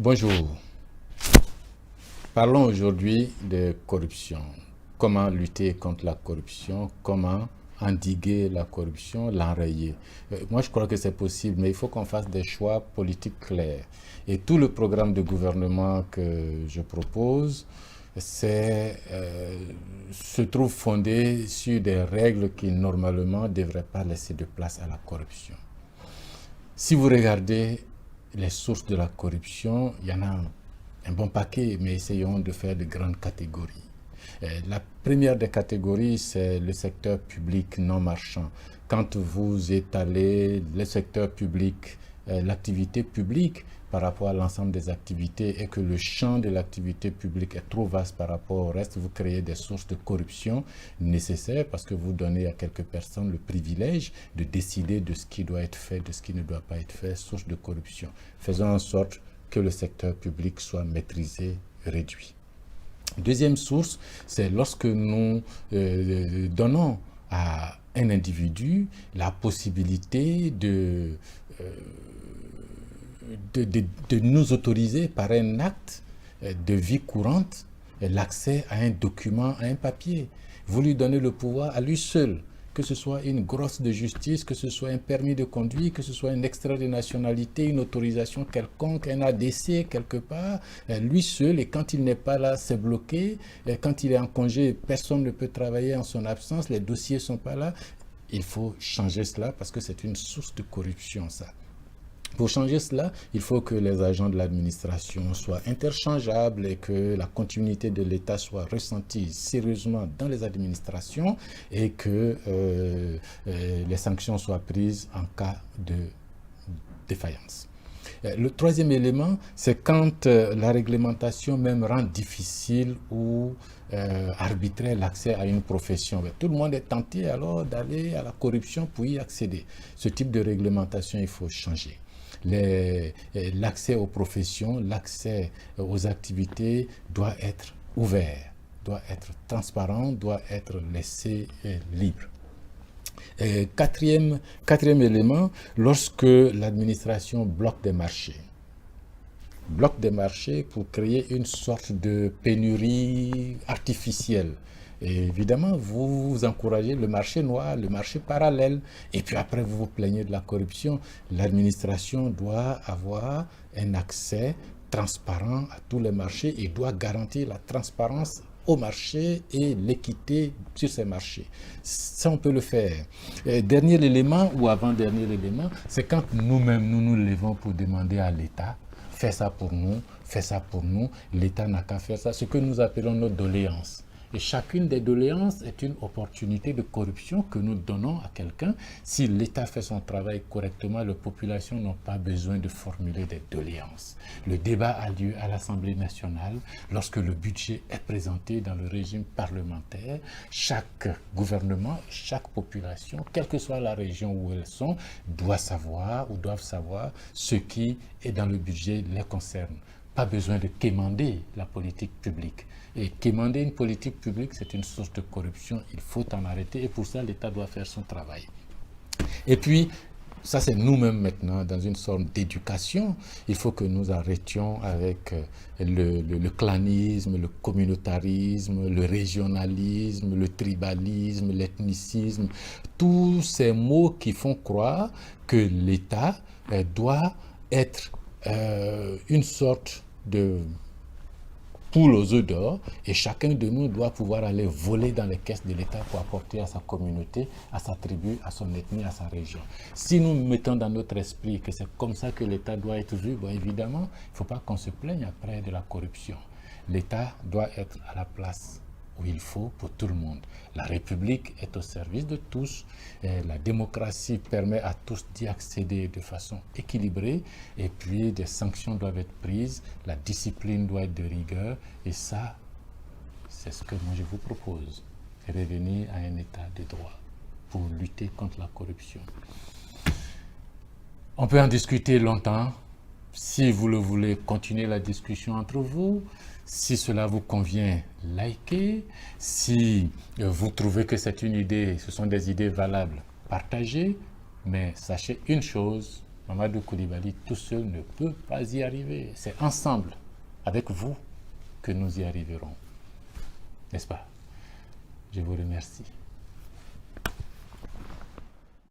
Bonjour. Parlons aujourd'hui de corruption. Comment lutter contre la corruption? Comment endiguer la corruption, l'enrayer? Moi, je crois que c'est possible, mais il faut qu'on fasse des choix politiques clairs. Et tout le programme de gouvernement que je propose se trouve fondé sur des règles qui, normalement, ne devraient pas laisser de place à la corruption. Si vous regardez les sources de la corruption, il y en a un bon paquet, mais essayons de faire de grandes catégories. La première des catégories, c'est le secteur public non marchand. Quand vous étalez le secteur public, l'activité publique par rapport à l'ensemble des activités et que le champ de l'activité publique est trop vaste par rapport au reste, vous créez des sources de corruption nécessaires parce que vous donnez à quelques personnes le privilège de décider de ce qui doit être fait, de ce qui ne doit pas être fait, source de corruption. Faisons en sorte que le secteur public soit maîtrisé, réduit. Deuxième source, c'est lorsque nous donnons à un individu la possibilité de nous autoriser par un acte de vie courante l'accès à un document, à un papier. Vous lui donnez le pouvoir à lui seul, que ce soit une grosse de justice, que ce soit un permis de conduire, que ce soit un extrait de nationalité, une autorisation quelconque, un ADC quelque part, lui seul, et quand il n'est pas là, c'est bloqué. Et quand il est en congé, personne ne peut travailler en son absence, les dossiers ne sont pas là. Il faut changer cela parce que c'est une source de corruption, ça. Pour changer cela, il faut que les agents de l'administration soient interchangeables et que la continuité de l'État soit ressentie sérieusement dans les administrations et que les sanctions soient prises en cas de défaillance. Le troisième élément, c'est quand la réglementation même rend difficile ou arbitraire l'accès à une profession. Tout le monde est tenté alors d'aller à la corruption pour y accéder. Ce type de réglementation, il faut changer. L'accès aux professions, l'accès aux activités doit être ouvert, doit être transparent, doit être laissé libre. Quatrième élément, lorsque l'administration bloque des marchés pour créer une sorte de pénurie artificielle. Et évidemment, vous encouragez le marché noir, le marché parallèle, et puis après vous vous plaignez de la corruption. L'administration doit avoir un accès transparent à tous les marchés et doit garantir la transparence au marché et l'équité sur ces marchés. Ça, on peut le faire. Dernier élément ou avant-dernier élément, c'est quand nous-mêmes, nous nous levons pour demander à l'État, fais ça pour nous, fais ça pour nous. L'État n'a qu'à faire ça, ce que nous appelons nos doléances. Et chacune des doléances est une opportunité de corruption que nous donnons à quelqu'un. Si l'État fait son travail correctement, les populations n'ont pas besoin de formuler des doléances. Le débat a lieu à l'Assemblée nationale lorsque le budget est présenté dans le régime parlementaire. Chaque gouvernement, chaque population, quelle que soit la région où elles sont, doit savoir ou doivent savoir ce qui est dans le budget les concerne. Pas besoin de quémander la politique publique. Et quémander une politique publique, c'est une source de corruption. Il faut en arrêter et pour ça, l'État doit faire son travail. Et puis, ça c'est nous-mêmes maintenant, dans une sorte d'éducation. Il faut que nous arrêtions avec le clanisme, le communautarisme, le régionalisme, le tribalisme, l'ethnicisme. Tous ces mots qui font croire que l'État doit être une sorte de poule aux œufs d'or et chacun de nous doit pouvoir aller voler dans les caisses de l'État pour apporter à sa communauté, à sa tribu, à son ethnie, à sa région. Si nous mettons dans notre esprit que c'est comme ça que l'État doit être vu, bon, évidemment, il ne faut pas qu'on se plaigne après de la corruption. L'État doit être à la place où il faut pour tout le monde. La République est au service de tous. La démocratie permet à tous d'y accéder de façon équilibrée. Et puis, des sanctions doivent être prises. La discipline doit être de rigueur. Et ça, c'est ce que moi je vous propose. Revenir à un état de droit pour lutter contre la corruption. On peut en discuter longtemps. Si vous le voulez, continuez la discussion entre vous. Si cela vous convient, likez. Si vous trouvez que c'est une idée, ce sont des idées valables, partagez. Mais sachez une chose, Mamadou Coulibaly tout seul ne peut pas y arriver. C'est ensemble, avec vous, que nous y arriverons. N'est-ce pas? Je vous remercie.